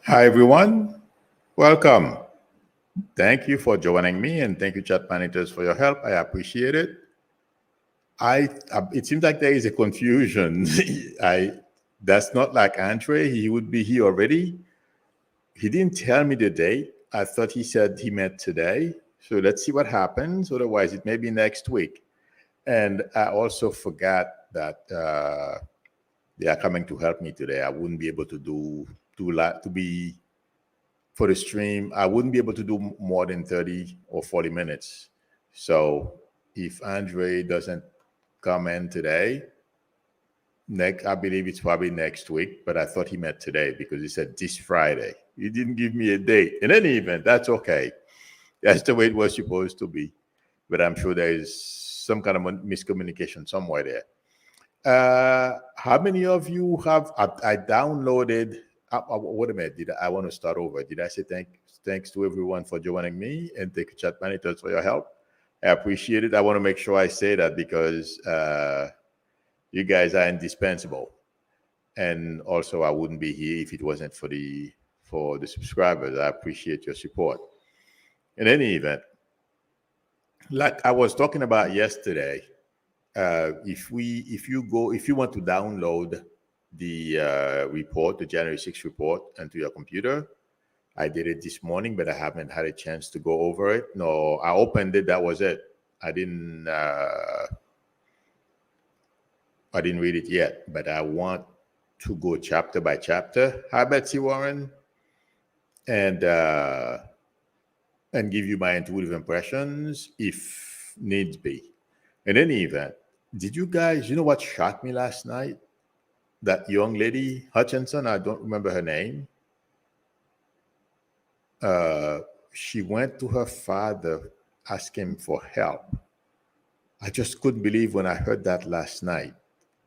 Hi, everyone. Welcome. Thank you for joining me, and thank you, chat managers, for your help. I appreciate it. It seems like there is a confusion. I That's not like Andre. He would be here already. He didn't tell me the date. I thought he said he met today. So let's see what happens. Otherwise, it may be next week. And I also forgot that they are coming to help me today. I wouldn't be able to to be for the stream. I wouldn't be able to do more than 30 or 40 minutes. So if Andre doesn't come in today, I believe it's probably next week, but I thought he meant today because he said this Friday. He didn't give me a date. In any event, that's okay. That's the way it was supposed to be. But I'm sure there is some kind of miscommunication somewhere there. How many of you have? I downloaded. Wait a minute. I want to start over? Did I say thanks to everyone for joining me, and thank you, chat managers, for your help? I appreciate it. I want to make sure I say that because you guys are indispensable, and also I wouldn't be here if it wasn't for the subscribers. I appreciate your support. In any event, like I was talking about yesterday, if you want to download the report, the January 6th report, onto your computer, I did it this morning, but I haven't had a chance to go over it. No, I opened it. That was it. I didn't read it yet, but I want to go chapter by chapter. Hi, Betsy Warren, and give you my intuitive impressions if needs be. In any event, did you guys, you know what shocked me last night? That young lady, Hutchinson, I don't remember her name. She went to her father asking for help. I just couldn't believe when I heard that last night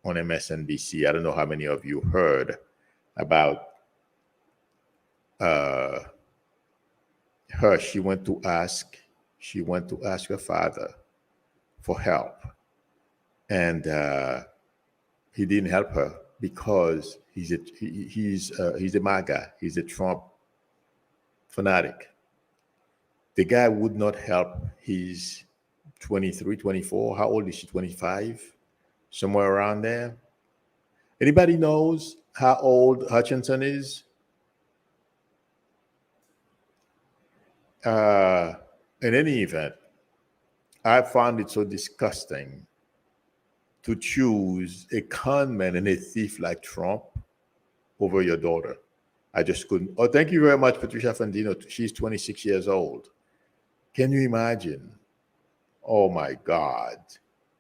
on MSNBC. I don't know how many of you heard about her. She went to ask her father for help, and he didn't help her because he's a MAGA. He's a Trump fanatic. The guy would not help his 23, 24. How old is she? 25, somewhere around there. Anybody knows how old Hutchinson is? In any event, I found it so disgusting to choose a conman and a thief like Trump over your daughter. I just couldn't. Oh, thank you very much, Patricia Fandino. She's 26 years old. Can you imagine? Oh my God.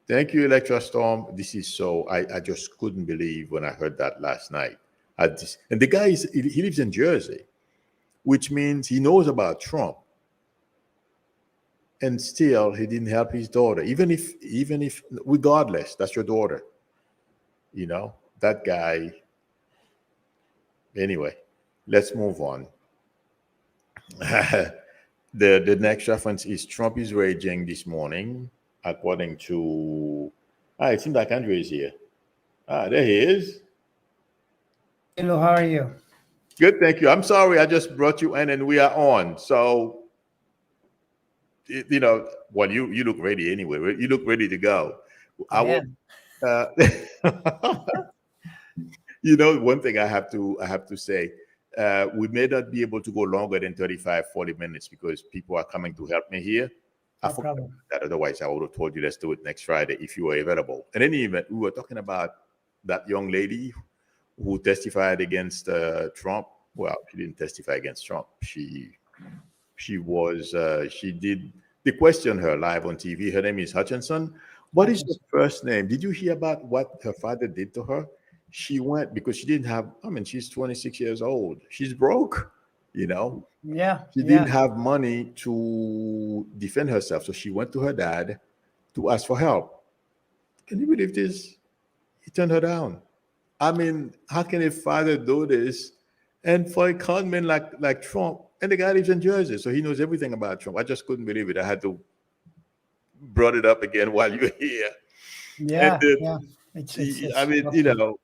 Thank you, Electra Storm. This is so, I just couldn't believe when I heard that last night. And the guy he lives in Jersey, which means he knows about Trump. And still he didn't help his daughter. Even if regardless, that's your daughter. You know, that guy. Anyway, let's move on. The next reference is Trump is raging this morning, according to. It seems like Andrew is here. There he is. Hello, how are you? Good, thank you. I'm sorry, I just brought you in and we are on. So, you know, well, you look ready anyway. You look ready to go. You know, one thing I have to say, we may not be able to go longer than 35, 40 minutes because people are coming to help me here. I forgot that. Otherwise, I would have told you let's do it next Friday if you were available. In any event, we were talking about that young lady who testified against Trump. Well, she didn't testify against Trump. She did. They questioned her live on TV. Her name is Hutchinson. What is her first name? Did you hear about what her father did to her? She went because she didn't have. I mean, she's 26 years old. She's broke. You know. Yeah. She didn't have money to defend herself, so she went to her dad to ask for help. Can you believe this? He turned her down. I mean, how can a father do this? And for a conman like Trump, and the guy lives in Jersey, so he knows everything about Trump. I just couldn't believe it. I had to brought it up again while you're here. Yeah. I mean, you know,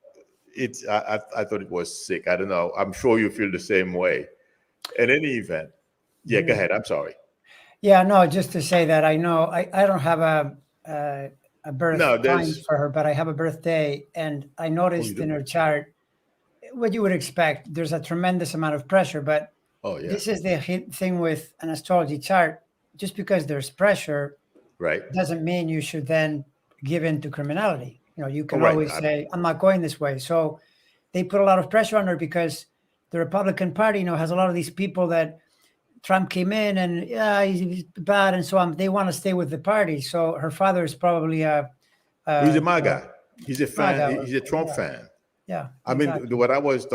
I thought it was sick. I don't know. I'm sure you feel the same way. In any event, yeah, go ahead. I'm sorry. Yeah, no, just to say that I know I don't have a birth No, time there's. for her, but I have a birthday, and I Oh, you noticed in do? her chart what you would expect. There's a tremendous amount of pressure, but Oh, yeah. this is the thing with an astrology chart. Just because there's pressure Right. doesn't mean you should then give in to criminality. You Oh, can right. always say, "I'm not going this way." So they put a lot of pressure on her because the Republican Party, has a lot of these people that Trump came in and yeah, he's bad and so on. They want to stay with the party. So her father is probably He's a a MAGA. He's a fan. MAGA. He's a Trump Yeah, fan. yeah, I mean, exactly. what I was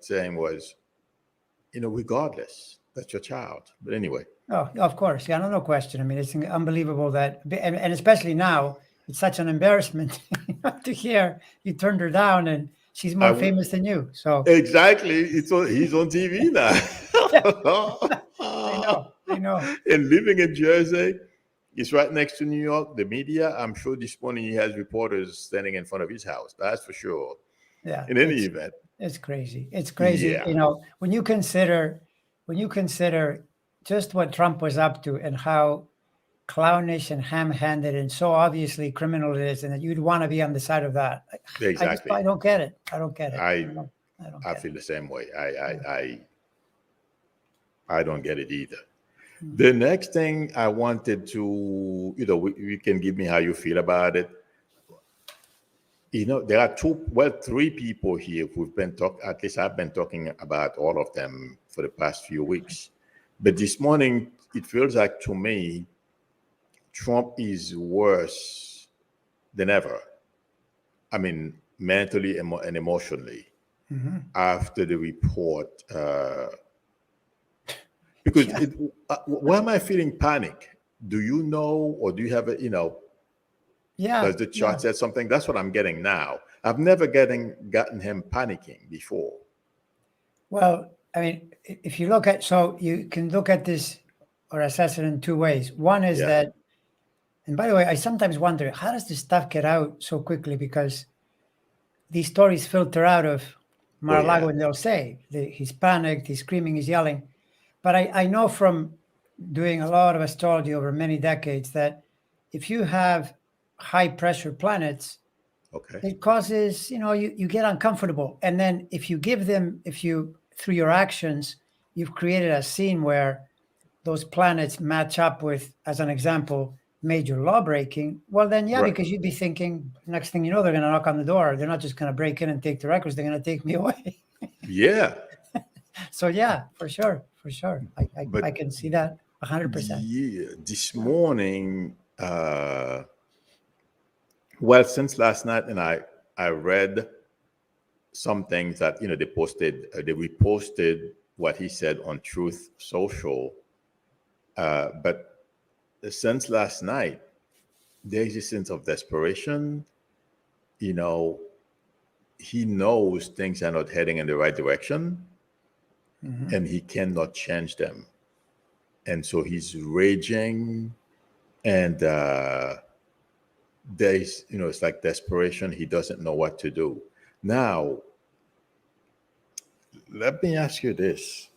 saying was, regardless, that's your child. But anyway, Oh, of course. Yeah, no question. I mean, it's unbelievable that, and especially now, it's such an embarrassment to hear you turned her down and she's I more w- famous than you. So, exactly. He's on TV now. yeah, I know. And living in Jersey, it's right next to New York. The media, I'm sure this morning he has reporters standing in front of his house. That's for sure. Yeah, In any event, it's crazy. It's crazy. yeah, When you consider just what Trump was up to and how clownish and ham-handed and so obviously criminal it is, and that you'd want to be on the side of that. I exactly. don't get it. I don't get it. I I don't I get feel it. the same way. Yeah. I don't get it either. Mm. The next thing I wanted to, you can give me how you feel about it. There are three people here who've been talking, at least I've been talking about all of them for the past few weeks. But this morning, it feels like to me, Trump is worse than ever. I mean, mentally and emotionally Mhm. after the report. Because Yeah. why am I feeling panic? Do you know, or do you have does Yeah. the Yeah. chart say something? That's what I'm getting now. I've never gotten him panicking before. Well, I mean, if you look at, so you can look at this or assess it in two ways. One is Yeah, that, and by the way, I sometimes wonder, how does this stuff get out so quickly? Because these stories filter out of oh Mar-a-Lago yeah, and they'll say he's panicked, he's screaming, he's yelling. But I know from doing a lot of astrology over many decades that if you have high pressure planets, okay, it causes, you get uncomfortable. And then if you, through your actions, you've created a scene where those planets match up with, as an example, major law breaking, well, then, yeah, right, because you'd be thinking, next thing you know, they're going to knock on the door. They're not just going to break in and take the records. They're going to take me away. yeah. So, yeah, for sure. For sure. I But can see that 100%. yeah, this morning, well, since last night, and I read some things that they reposted what he said on Truth Social, but since last night, there's a sense of desperation. You know, he knows things are not heading in the right direction, Mhm. and he cannot change them, and so he's raging, and there's it's like desperation. He doesn't know what to do. Now, let me ask you this: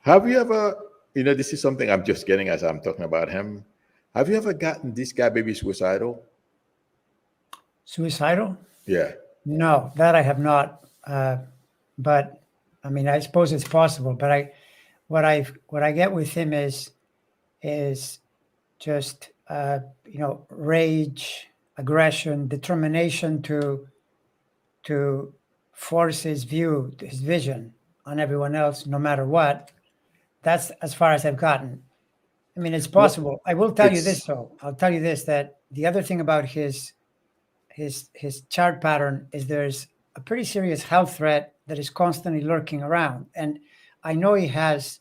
have you ever, this is something I'm just getting as I'm talking about him. Have you ever gotten this guy maybe suicidal? Suicidal? Yeah. No, that I have not. But I mean, I suppose it's possible. But what I get with him is just rage, aggression, determination to force his vision on everyone else, no matter what. That's as far as I've gotten. I mean, it's What possible. I will tell you this, it's though. I'll tell you this, that the other thing about his chart pattern is there's a pretty serious health threat that is constantly lurking around. And I know he has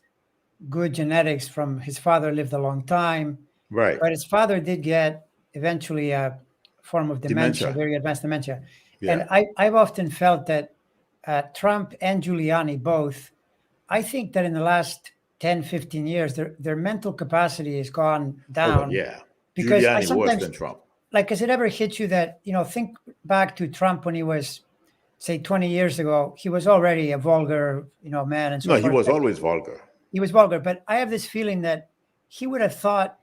good genetics from his father lived a long time, right. but his father did get eventually a form of dementia, Dementia. very advanced dementia. Yeah. And I've often felt that Trump and Giuliani both, I think that in the last 10, 15 years, their mental capacity has gone Oh well, down yeah. because I Giuliani worse sometimes than Trump. like, has it ever hit you that, think back to Trump when he was, say, 20 years ago, he was already a vulgar, man and so No, he forth. was But always vulgar. he was vulgar. But I have this feeling that he would have thought,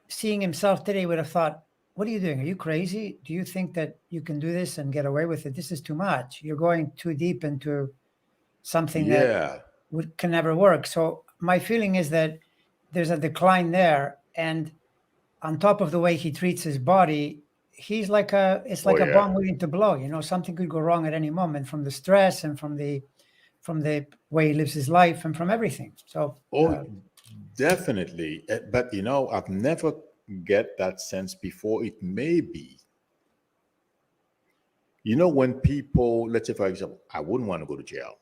seeing himself today, would have thought, what are you doing? Are you crazy? Do you think that you can do this and get away with it? This is too much. You're going too deep into something that Yeah. can never work. So my feeling is that there's a decline there. And on top of the way he treats his body, he's like it's Oh like a yeah. bomb waiting to blow. Something could go wrong at any moment, from the stress and from the way he lives his life and from everything. So Oh, definitely. But I've never get that sense before. It may be, when people, let's say for example, I wouldn't want to go to jail.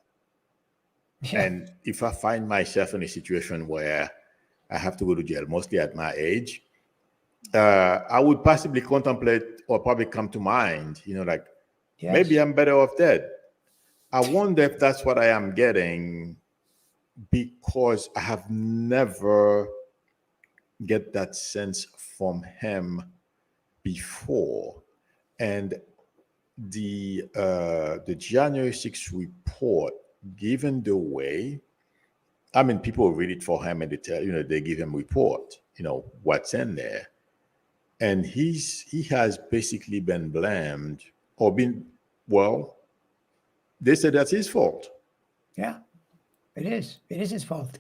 yeah, And if I find myself in a situation where I have to go to jail, mostly at my age, I would possibly contemplate or probably come to mind, like maybe yes, I'm better off dead. I wonder if that's what I am getting because I have never get that sense from him before. And the January 6th report, given the way, I mean, people read it for him and they tell, they give him report, what's in there. And he has basically been blamed or been, well, they said that's his fault. yeah, it is his fault.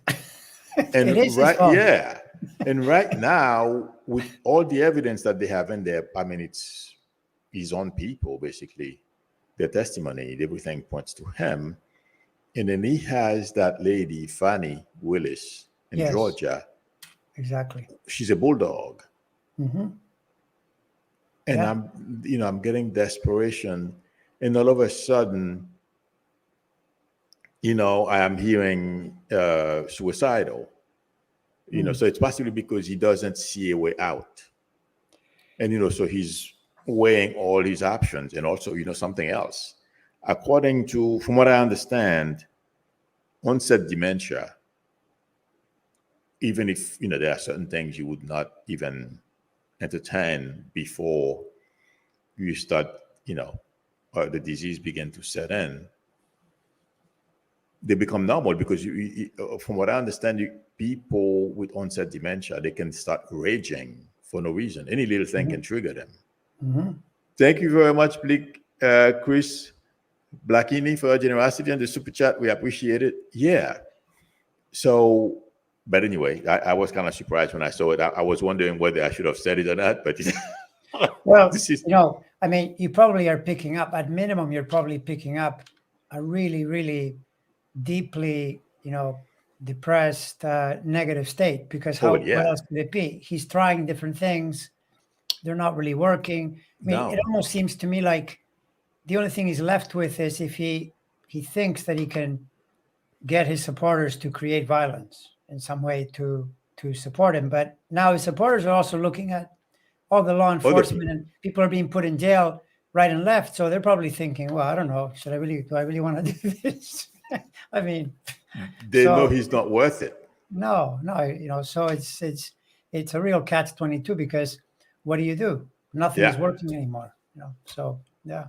It And is his fault. yeah. And right now, with all the evidence that they have in there, I mean, it's his own people, basically. Their testimony, everything points to him. And then he has that lady, Fannie Willis, in Yes, Georgia. exactly. She's a bulldog. Hmm. And Yeah. I'm getting desperation. And all of a sudden, I am hearing suicidal. So it's possibly because he doesn't see a way out. And, so he's weighing all his options and also, something else. From what I understand, onset dementia, even if, there are certain things you would not even entertain before you start, the disease begin to set in, they become normal because from what I understand, people with onset dementia, they can start raging for no reason. Any little thing can trigger them. Hmm. Thank you very much, Chris Blackini, for your generosity and the super chat. We appreciate it. Yeah. So, but anyway, I was kind of surprised when I saw it. I was wondering whether I should have said it or not, but Well, this is I mean, you probably are picking up, at minimum, you're probably picking up a really, really deeply, depressed, negative state, because oh what yeah, else could it be? He's trying different things. They're not really working. I mean, it no, almost seems to me like the only thing he's left with is if he thinks that he can get his supporters to create violence in some way to support him. But now his supporters are also looking at all the law other enforcement, people, and people are being put in jail right and left. So they're probably thinking, well, I don't know, do I really want to do this? I mean, they know so he's not worth it. no, no, so it's a real catch-22, because what do? Nothing is Yeah. working anymore, so yeah.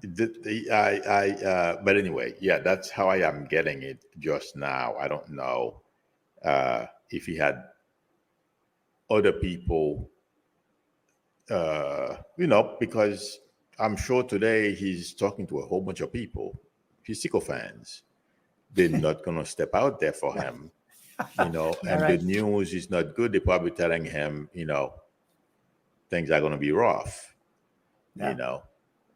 But anyway, yeah, that's how I am getting it just now. I don't know if he had other people, because I'm sure today he's talking to a whole bunch of people, his sycophants. They're not going to step out there for him, Yeah, and the right. news is not good. They're probably telling him, things are going to be rough, you Yeah. know.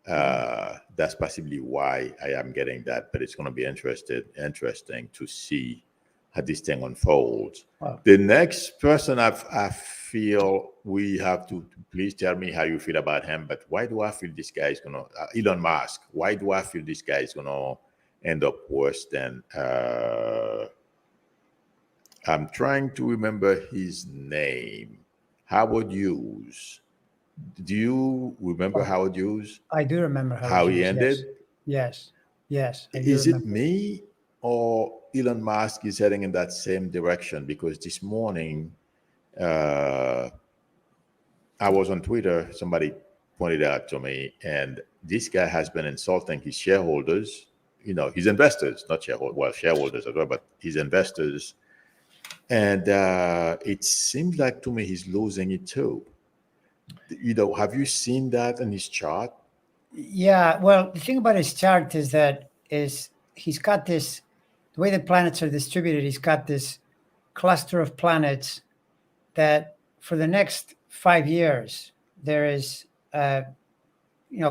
Yeah. That's possibly why I am getting that, but it's going to be interesting to see how this thing unfolds. Well, The next person I feel we have to please tell me how you feel about him. But why do I feel this guy is going to Elon Musk? Why do I feel this guy is going to end up worse than? I'm trying to remember his name. Howard Hughes. Do you remember oh, Howard Hughes? I do remember Howard How he Hughes. Yes. ended? Yes. Yes. I do Is it remember. me or Elon Musk is heading in that same direction? Because this morning, uh, I was on Twitter. Somebody pointed out to me, and this guy has been insulting his shareholders, his investors, not shareholders, well, shareholders as well, but his investors. And it seems like to me he's losing it too. Have you seen that in his chart? Yeah, well, the thing about his chart is that is he's got this, the way the planets are distributed, he's got this cluster of planets that for the next 5 years there is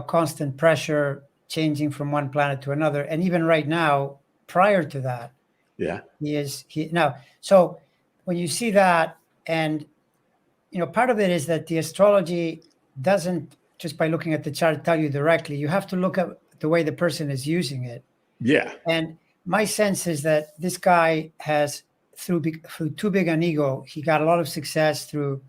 constant pressure changing from one planet to another, and even right now, prior to that, Yeah. he now. So when you see that, and part of it is that the astrology doesn't just by looking at the chart tell you directly. You have to look at the way the person is using it. Yeah. And my sense is that this guy has through too big an ego, he got a lot of success through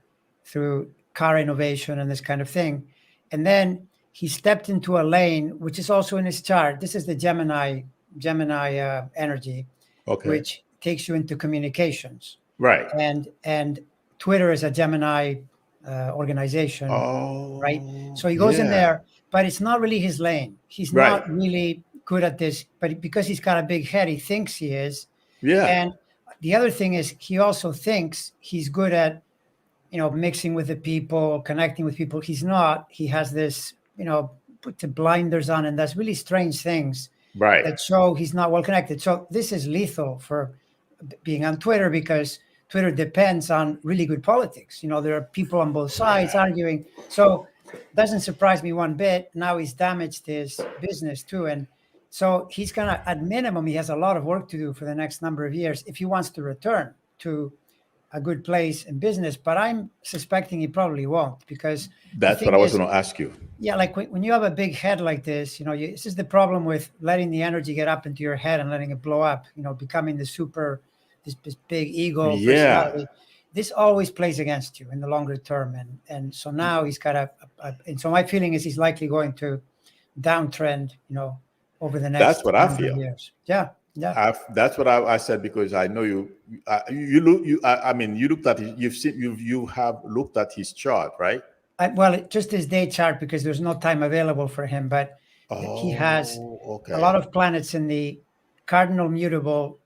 car innovation and this kind of thing, and then he stepped into a lane which is also in his chart. This is the Gemini energy, Okay. which takes you into communications. Right. And Twitter is a Gemini organization, Oh, right? So he goes in yeah. there, but it's not really his lane. He's Right. not really good at this, but because he's got a big head, he thinks he is. Yeah. And the other thing is he also thinks he's good at, mixing with the people, connecting with people. He's not. He has this, put the blinders on and does really strange things Right. that show he's not well connected. So this is lethal for being on Twitter, because Twitter depends on really good politics. There are people on both sides arguing. So it doesn't surprise me one bit. Now he's damaged his business too. And so he's going to, at minimum, he has a lot of work to do for the next number of years if he wants to return to a good place in business. But I'm suspecting he probably won't, because that's what I was going to ask you. Yeah, like when you have a big head like this, this is the problem with letting the energy get up into your head and letting it blow up, becoming this big ego personality. This always plays against you in the longer term. And so now he's got and so my feeling is he's likely going to downtrend, over the next That's what I feel. Years. Yeah. Yeah. That's what I said, because I know you looked at you have looked at his chart, right? Just his day chart, because there's no time available for him, but he has a lot of planets in the cardinal mutable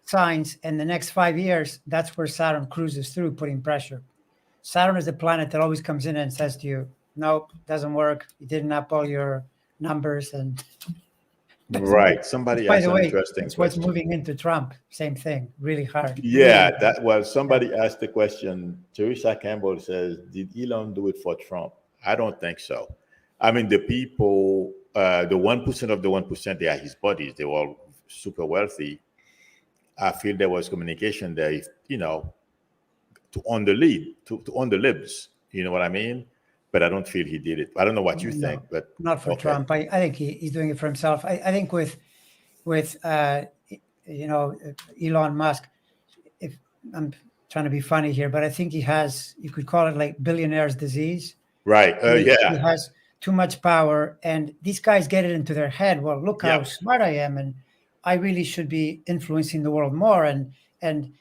signs, and the next 5 years, that's where Saturn cruises through, putting pressure. Saturn is the planet that always comes in and says to you, nope, doesn't work. You didn't up all your numbers. And right. Somebody asked an interesting that's question. What's moving into Trump. Same thing. Really hard. Yeah. Somebody asked the question. Teresa Campbell says, did Elon do it for Trump? I don't think so. I mean, the people, the 1% of the 1%, they are his buddies. They're all super wealthy. I feel there was communication there, to on the lead, to on the libs. You know what I mean? But I don't feel he did it. I don't know what you think, but not for Trump. I think he's doing it for himself. I think with Elon Musk, if I'm trying to be funny here, but I think he has, you could call it like billionaire's disease. Right. He has too much power, and these guys get it into their head. Well, look how smart I am, and I really should be influencing the world more. And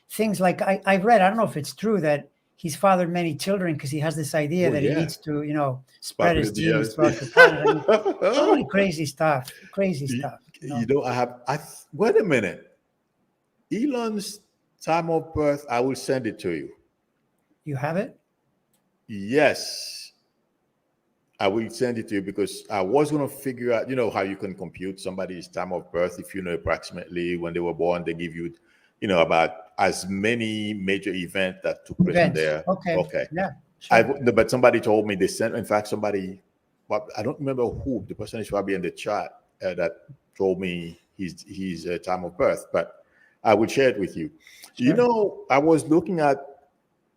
things like I've read, I don't know if it's true, that he's fathered many children because he has this idea that he needs to, spread his genes throughout the planet. Totally crazy stuff. Crazy stuff. Wait a minute. Elon's time of birth, I will send it to you. You have it? Yes. I will send it to you, because I was going to figure out, how you can compute somebody's time of birth. If you know approximately when they were born, they give you, about as many major events that took place in there. Okay. Yeah. Sure. But somebody told me they sent, in fact, somebody, I don't remember who, the person is probably in the chat that told me his time of birth, but I will share it with you. Sure. I was looking at,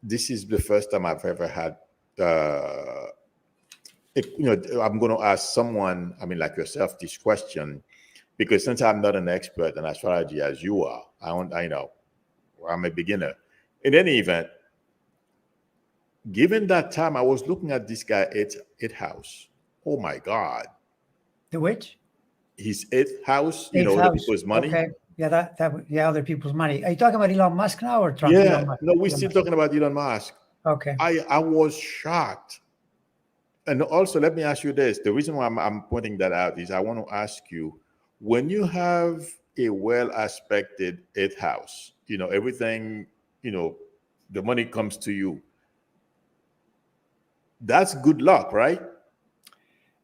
this is the first time I've ever had, I'm going to ask someone, like yourself, this question, because since I'm not an expert in astrology as you are, I'm a beginner. In any event, given that time, I was looking at this guy, eighth house. Oh my God. The which? His eighth house, other people's money. Okay. Yeah, other people's money. Are you talking about Elon Musk now or Trump? Yeah, no, we're still talking about Elon Musk. Okay. I was shocked. And also, let me ask you this. The reason why I'm pointing that out is I want to ask you, when you have a well aspected eighth house, everything, the money comes to you. That's good luck, right?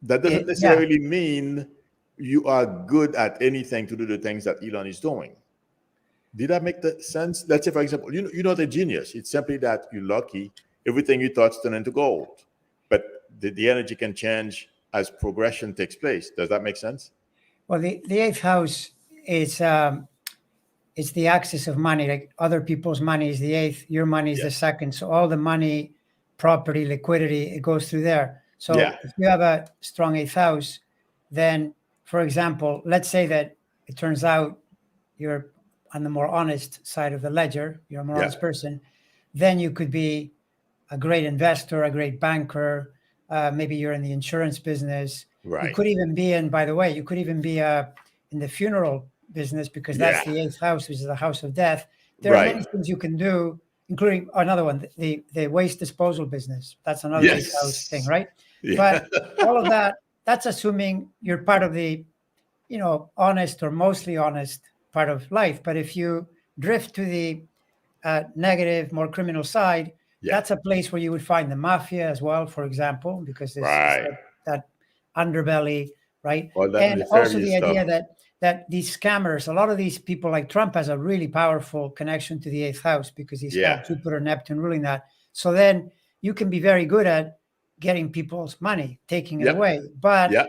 That doesn't Yeah. necessarily mean you are good at anything to do the things that Elon is doing. Did that make the sense? Let's say, for example, you're not a genius. It's simply that you're lucky. Everything you touch turns into gold. But the energy can change as progression takes place. Does that make sense? Well, the eighth house is it's the axis of money. Like other people's money is the eighth, your money is the Yes. second. So all the money, property, liquidity, it goes through there. Yeah. So if you have a strong eighth house, then, for example, let's say that it turns out you're on the more honest side of the ledger, you're a more Yeah. honest person, then you could be a great investor, a great banker. Maybe you're in the insurance business. You Right. could even be in, by the way, you could even be in the funeral business because that's Yeah. the eighth house, which is the house of death. There are Right. many things you can do, including another one, the waste disposal business. That's another eighth house thing, Yes. right? Yeah. But all of that, that's assuming you're part of the, honest or mostly honest part of life. But if you drift to the negative, more criminal side, Yeah. that's a place where you would find the mafia as well, for example, because it's Right. that underbelly, right? All that And also nefarious the stuff. idea that these scammers, a lot of these people like Trump has a really powerful connection to the eighth house because he's Yeah. got Jupiter, Neptune ruling that. So then you can be very good at getting people's money, taking it Yep. away. But Yep.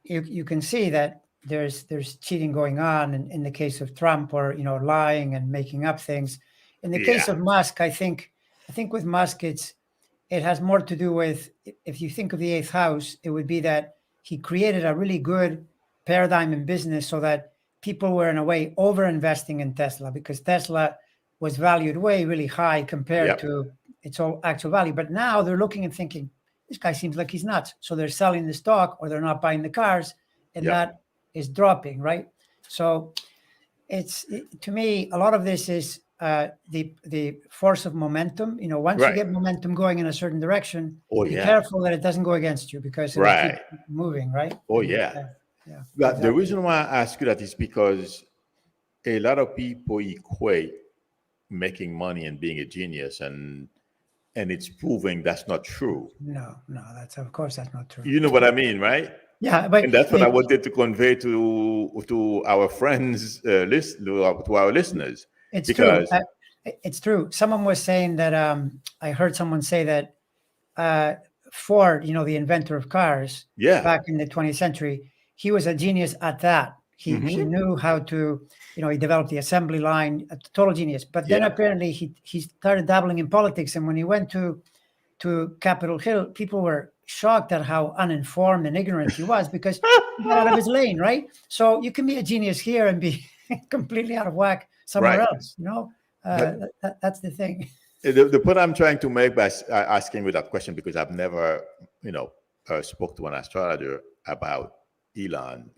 you can see that there's cheating going on in the case of Trump, or lying and making up things. In the case Yeah. of Musk, I think with Musk it has more to do with, if you think of the eighth house, it would be that he created a really good paradigm in business so that people were in a way over investing in Tesla because Tesla was valued way really high compared Yep. to its actual value. But now they're looking and thinking, this guy seems like he's nuts. So they're selling the stock or they're not buying the cars, and Yep. that is dropping, right? So to me, a lot of this is the force of momentum. Once you Right. get momentum going in a certain direction, Oh be yeah. careful that it doesn't go against you because it'll keep Right. moving, right? Oh And yeah. yeah, The exactly. reason why I ask you that is because a lot of people equate making money and being a genius, and it's proving that's not true. No, that's of course that's not true. You know what I mean, right? Yeah, but And that's what I wanted to convey to our friends, to our listeners, it's true. because It's true. Someone was saying that I heard someone say that uh, Ford, the inventor of cars yeah. back in the 20th century, he was a genius at that. He Hmm. knew how to, he developed the assembly line, a total genius. But then Yeah. apparently he started dabbling in politics, and when he went to Capitol Hill, people were shocked at how uninformed and ignorant he was because he got out of his lane, right? So you can be a genius here and be completely out of whack somewhere Right. else. But That's the thing. the point I'm trying to make by asking you that question, because I've never, spoke to an astrologer about Elon,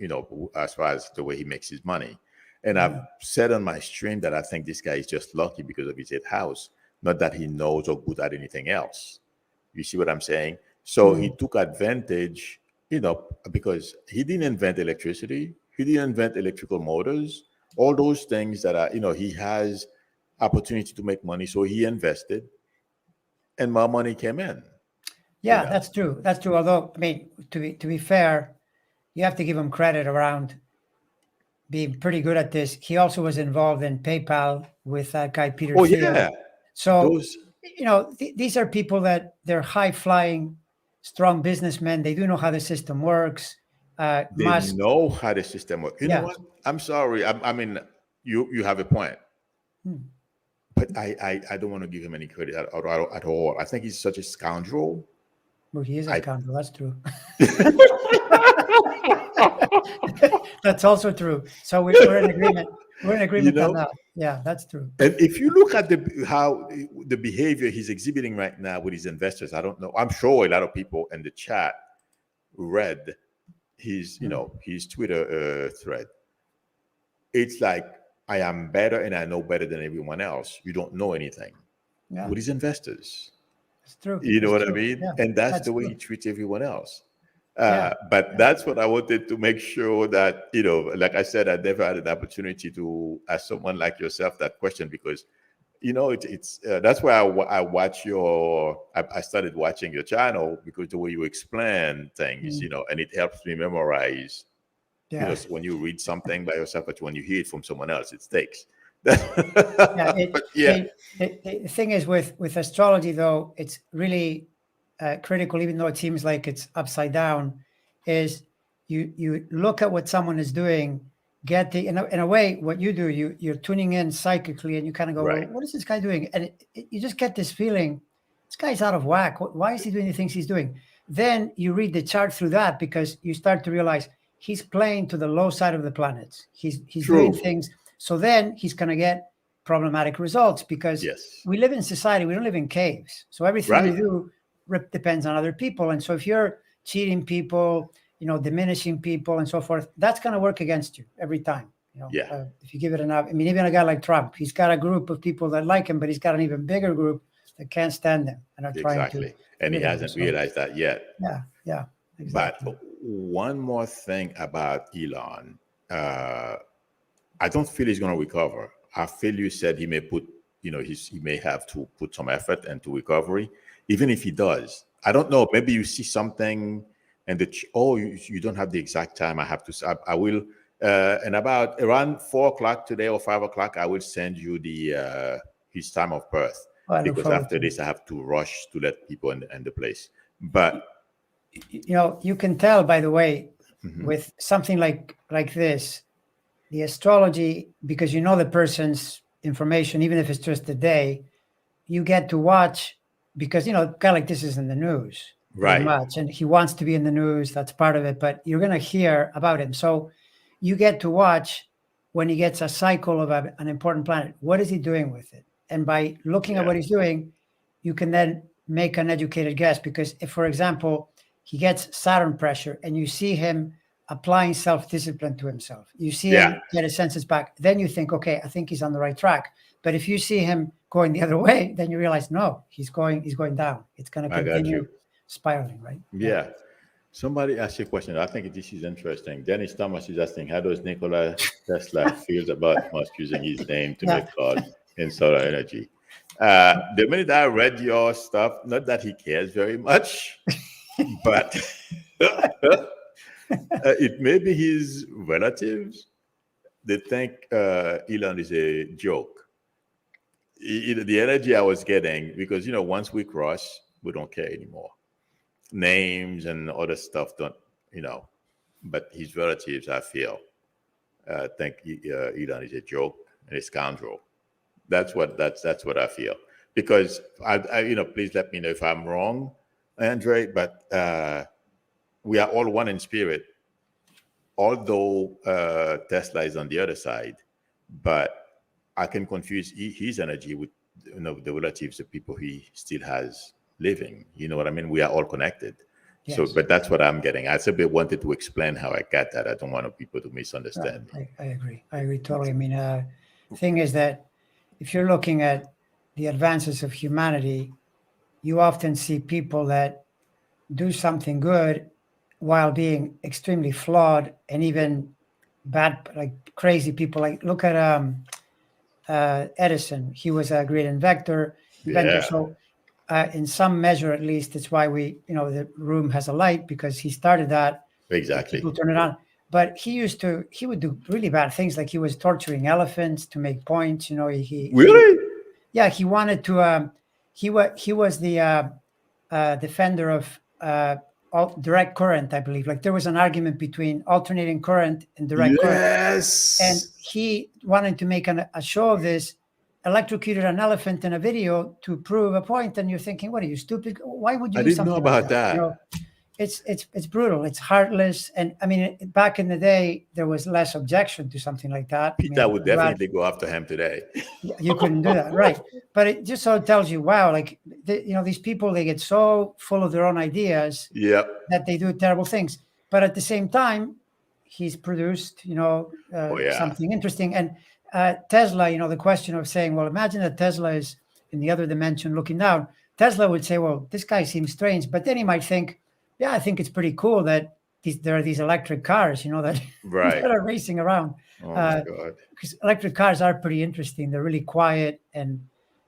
as far as the way he makes his money. And I've Yeah. said on my stream that I think this guy is just lucky because of his eighth house, not that he knows or good at anything else. You see what I'm saying? So he Mhm. took advantage, because he didn't invent electricity, he didn't invent electrical motors, all those things that are, he has opportunity to make money. So he invested and more money came in, you Yeah, know. that's true. That's true. Although, I mean, to be fair, you have to give him credit around being pretty good at this. He also was involved in PayPal with that guy Peter Oh Thiel. yeah. So, Those, these are people that they're high flying, strong businessmen. They do know how the system works. they Musk, know how the system works. You know yeah. what? I'm sorry. I mean, you have a point, Hmm. but I don't want to give him any credit at all. I think he's such a scoundrel. Well, he is a I scoundrel. That's true. That's also true. So we're in agreement. We're in you agreement on know that. Yeah, that's true. And if you look at how the behavior he's exhibiting right now with his investors, I don't know. I'm sure a lot of people in the chat read Hmm. his Twitter thread. It's like, I am better and I know better than everyone else. You don't know anything Yeah. with his investors. It's true. You know It's what I true. mean? Yeah, And that's that's the way true. he treats everyone else. Yeah, But yeah. that's what I wanted to make sure that, like I said, I never had an opportunity to ask someone like yourself that question because, it's that's why I watch I started watching your channel because the way you explain things, Mm, and it helps me memorize, yeah. so when you read something by yourself, but when you hear it from someone else, it sticks. Yeah, But yeah, the thing is with astrology though, it's really critical, even though it seems like it's upside down, is you look at what someone is doing, get the in a way what you do, you're tuning in psychically, and you kind of go, well, right. what is this guy doing? And you just get this feeling, this guy's out of whack. Why is he doing the things he's doing? Then you read the chart through that because you start to realize he's playing to the low side of the planets. He's doing True. things. So then he's going to get problematic results because Yes. we live in society. We don't live in caves. So everything we Right. do depends on other people. And so if you're cheating people, diminishing people and so forth, that's going to work against you every time. Yeah. If you give it enough, I mean, even a guy like Trump, he's got a group of people that like him, but he's got an even bigger group that can't stand him and are trying to Exactly. get And he rid of him. hasn't So realized that yet. yeah, yeah, But exactly. one more thing about Elon, uh, I don't feel he's going to recover. I feel you said he may put, he may have to put some effort into recovery. Even if he does, I don't know. Maybe you see something, and you don't have the exact time. I have to. I will. And about around 4 o'clock today or 5 o'clock, I will send you his time of birth Oh, I look because forward after to it. this, I have to rush to let people in the place. But You can tell, by the way, mhm, with something like this, the astrology, because you know the person's information, even if it's just a day, you get to watch because a guy like this is in the news very right, much, and he wants to be in the news. That's part of it, but you're going to hear about him. So you get to watch when he gets a cycle of an important planet. What is he doing with it? And by looking at yeah, what he's doing, you can then make an educated guess. Because if, for example, he gets Saturn pressure and you see him applying self-discipline to himself, you see yeah. him get his senses back, then you think, okay, I think he's on the right track. But if you see him going the other way, then you realize, no, he's going down. It's going to I got continue you. spiraling, right? Yeah. Yeah. Somebody asked you a question. I think this is interesting. Dennis Thomas is asking, how does Nikola Tesla feels about Musk using his name to Yeah. make calls in solar energy? The minute I read your stuff, not that he cares very much, but it may be his relatives. They think Elon is a joke. The energy I was getting, because, once we cross, we don't care anymore. Names and other stuff don't, you know, but his relatives, I feel, think Elon is a joke and a scoundrel. That's what I feel. Because please let me know if I'm wrong, Andre. But we are all one in spirit, although Tesla is on the other side. But I can confuse his energy with the relatives, the people he still has living. You know what I mean? We are all connected. So, Yes. but that's what I'm getting. I simply wanted to explain how I got that. I don't want people to Right. misunderstand me. I agree. I agree totally. I mean, thing is that if you're looking at the advances of humanity, you often see people that do something good while being extremely flawed and even bad, like crazy people. Like look at Edison. He was a great inventor. Yeah, So in some measure, at least, it's why the room has a light because he started that and exactly. people turn it on. But he would do really bad things. Like he was torturing elephants to make points. Really? Yeah, he wanted to, he was the defender of direct current, I believe. Like there was an argument between alternating current and direct current, and Yes. he wanted to make a show of this, electrocuted an elephant in a video to prove a point. And you're thinking, what are you, stupid? Why would you I do didn't know something like about that? that. It's brutal. It's heartless. And I mean, back in the day, there was less objection to something like that. I Peter mean, would definitely go after him today. you couldn't do that, right? But it just so tells you, wow, like these people, they get so full of their own ideas Yep. that they do terrible things. But at the same time, he's produced, Oh yeah. something interesting. And Tesla, the question of saying, well, imagine that Tesla is in the other dimension looking down. Tesla would say, well, this guy seems strange, but then he might think, yeah, I think it's pretty cool that there are these electric cars, that Right. that are racing around. Oh my God. Because electric cars are pretty interesting. They're really quiet and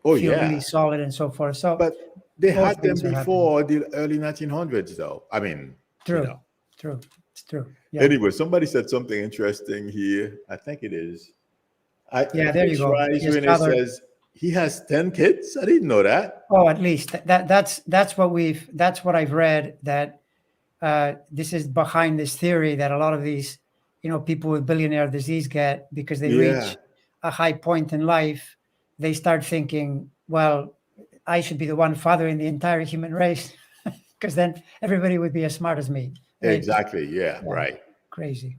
Oh feel really yeah. solid and so forth. So But they both had them things are happening. before the early 1900s, though. I mean, True. It's true. Yeah. Anyway, somebody said something interesting here. I think it is. Yeah, there you go. Tries His when it father. says he has 10 kids. I didn't know that. Oh, at least that's what I've read, that this is behind this theory that a lot of these, people with billionaire disease get, because they Yeah. reach a high point in life. They start thinking, well, I should be the one fathering the entire human race, because then everybody would be as smart as me. Right? Exactly. Yeah. Right. Crazy.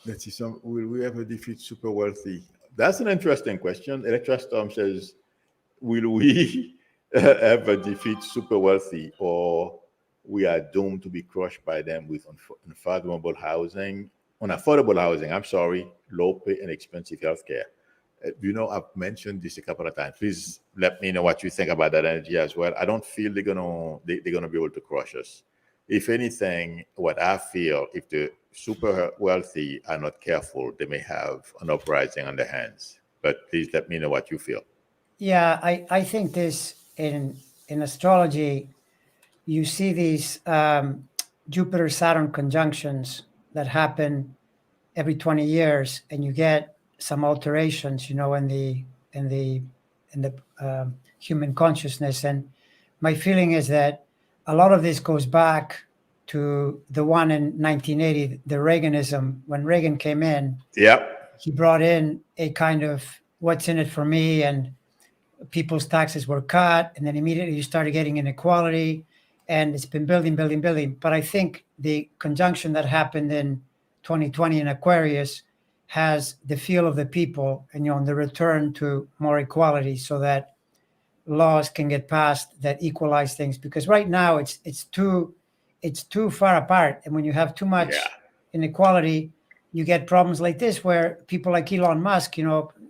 Let's see. Will we ever defeat super wealthy? That's an interesting question. Electrostorm says, will we ever defeat super wealthy, or we are doomed to be crushed by them with unaffordable housing, I'm sorry, low pay and expensive healthcare. I've mentioned this a couple of times. Please let me know what you think about that energy as well. I don't feel they're gonna be able to crush us. If anything, what I feel, if the super wealthy are not careful, they may have an uprising on their hands. But please let me know what you feel. Yeah, I think this in astrology, you see these Jupiter Saturn conjunctions that happen every 20 years, and you get some alterations, in the human consciousness. And my feeling is that a lot of this goes back to the one in 1980, the Reaganism. When Reagan came in, he brought in a kind of what's in it for me, and people's taxes were cut, and then immediately you started getting inequality, and it's been building. But I think the conjunction that happened in 2020 in Aquarius has the feel of the people, and the return to more equality, so that laws can get passed that equalize things. Because right now it's too far apart, and when you have too much inequality, you get problems like this, where people like Elon Musk,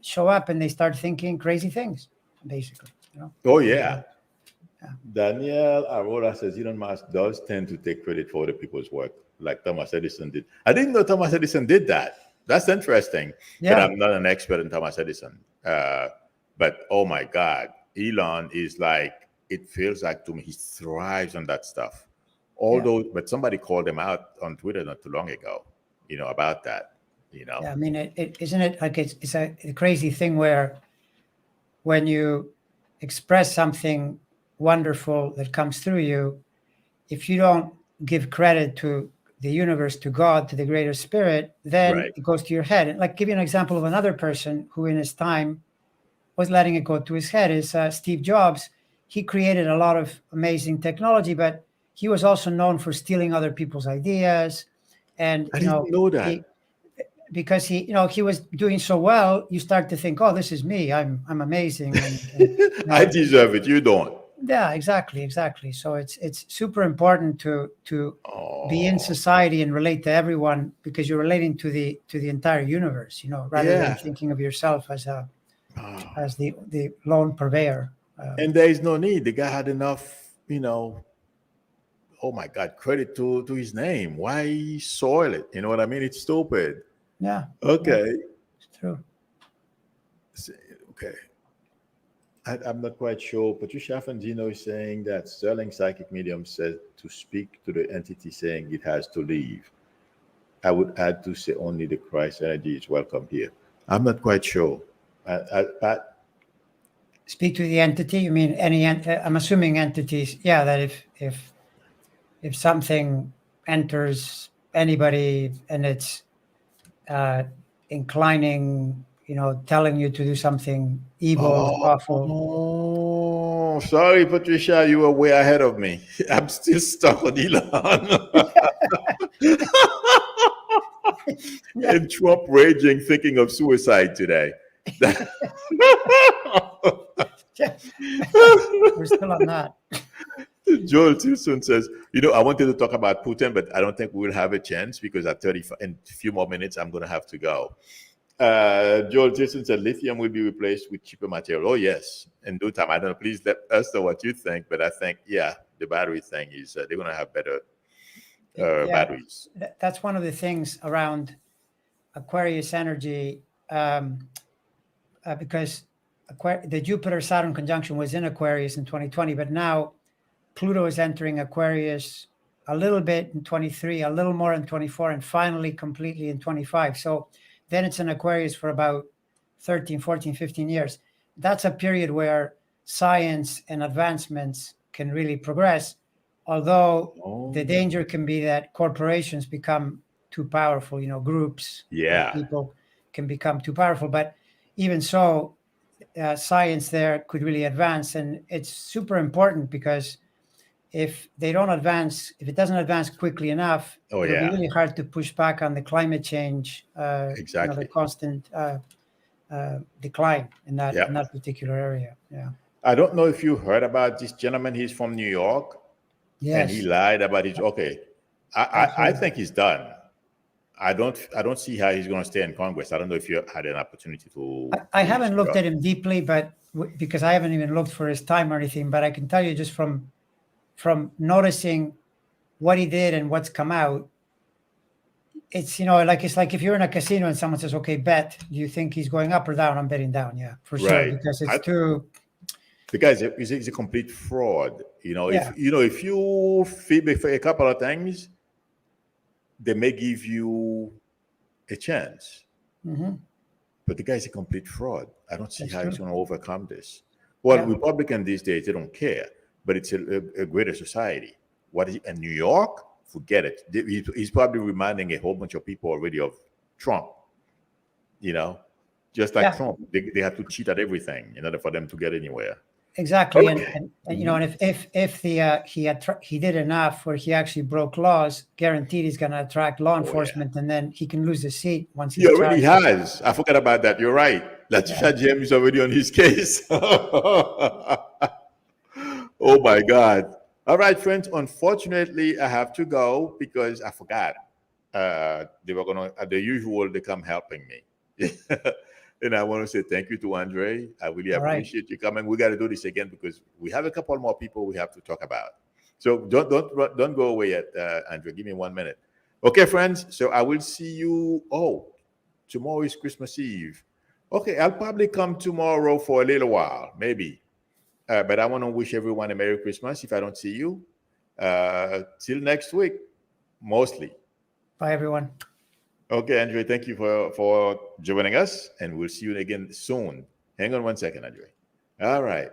show up and they start thinking crazy things, basically. Oh yeah. Daniel Aurora says Elon Musk does tend to take credit for other people's work, like Thomas Edison did. I didn't know Thomas Edison did that. That's interesting. Yeah. But I'm not an expert in Thomas Edison. But oh my God, Elon is like, it feels like to me, he thrives on that stuff. But somebody called him out on Twitter not too long ago, about that. Yeah, I mean, isn't it like it's a crazy thing where when you express something wonderful that comes through you, if you don't give credit to the universe, to God, to the greater spirit, then it goes to your head. And like, give you an example of another person who in his time was letting it go to his head is Steve Jobs. He created a lot of amazing technology, but he was also known for stealing other people's ideas. And I didn't know that. Because he was doing so well, you start to think, oh, this is me. I'm amazing. And I deserve it. You don't. Yeah, exactly. So it's super important to be in society and relate to everyone, because you're relating to the entire universe, rather than thinking of yourself as the lone purveyor. And there is no need. The guy had enough, oh my God, credit to his name. Why soil it? You know what I mean? It's stupid. Yeah. Okay. Yeah, it's true. Okay. I'm not quite sure. Patricia Fangino is saying that Sterling Psychic Medium said to speak to the entity saying it has to leave. I would add to say only the Christ energy is welcome here. I'm not quite sure. Speak to the entity? You mean I'm assuming entities. Yeah, that if something enters anybody and it's inclining, telling you to do something evil, awful. Oh, sorry, Patricia, you were way ahead of me. I'm still stuck on Elon. And Trump raging, thinking of suicide today. We're still on that. Joel Tilson says, I wanted to talk about Putin, but I don't think we'll have a chance because in a few more minutes, I'm going to have to go. Joel Jason said lithium will be replaced with cheaper material. Oh, yes, in due time. I don't know. Please let us know what you think. But I think, yeah, the battery thing is they're going to have better Yeah, batteries. that's one of the things around Aquarius energy, because the Jupiter Saturn conjunction was in Aquarius in 2020, but now Pluto is entering Aquarius a little bit in 23, a little more in 24, and finally completely in 25. So then it's in Aquarius for about 13, 14, 15 years. That's a period where science and advancements can really progress, although the danger can be that corporations become too powerful, groups or Yeah. people can become too powerful. But even so, science there could really advance. And it's super important because if it doesn't advance quickly enough, Oh, it'll be yeah. really hard to push back on the climate change, Exactly. the constant decline in Yeah. that particular area. Yeah. I don't know if you heard about this gentleman. He's from New York, and he Yes. lied about his. Okay, I think he's done. I don't see how he's going to stay in Congress. I don't know if you had an opportunity to I reach haven't New looked York. at him deeply, but because I haven't even looked for his time or anything, but I can tell you just from noticing what he did and what's come out, it's like if you're in a casino and someone says, "Okay, bet," do you think he's going up or down? I'm betting down, yeah, for sure, Right. because it's too. The guy is a complete fraud. Yeah. If you feedback for a couple of things, they may give you a chance. Hmm. But the guy's a complete fraud. I don't see That's how he's true. going to overcome this. Well, Yeah. Republican these days, they don't care, but it's a greater society. What is it in New York? Forget it. He's probably reminding a whole bunch of people already of Trump, you know, just like Yeah. Trump. They have to cheat at everything in order for them to get anywhere. Exactly, and, Okay. and if he did enough where he actually broke laws, guaranteed he's going to attract law Oh, yeah. enforcement, and then he can lose his seat once He he's already charged. has. I forgot about that. You're right. Yeah. Latisha James is already on his case. Oh my God. All right, friends. Unfortunately, I have to go because I forgot. They were gonna, at the usual, they come helping me. And I want to say thank you to Andre. I really All right. appreciate you coming. We got to do this again because we have a couple more people we have to talk about. So don't go away yet, Andre. Give me 1 minute. Okay, friends. So I will see you. Oh, tomorrow is Christmas Eve. Okay, I'll probably come tomorrow for a little while, maybe. But I want to wish everyone a Merry Christmas if I don't see you. Till next week, mostly. Bye, everyone. Okay, Andre, thank you for joining us, and we'll see you again soon. Hang on 1 second, Andre. All right.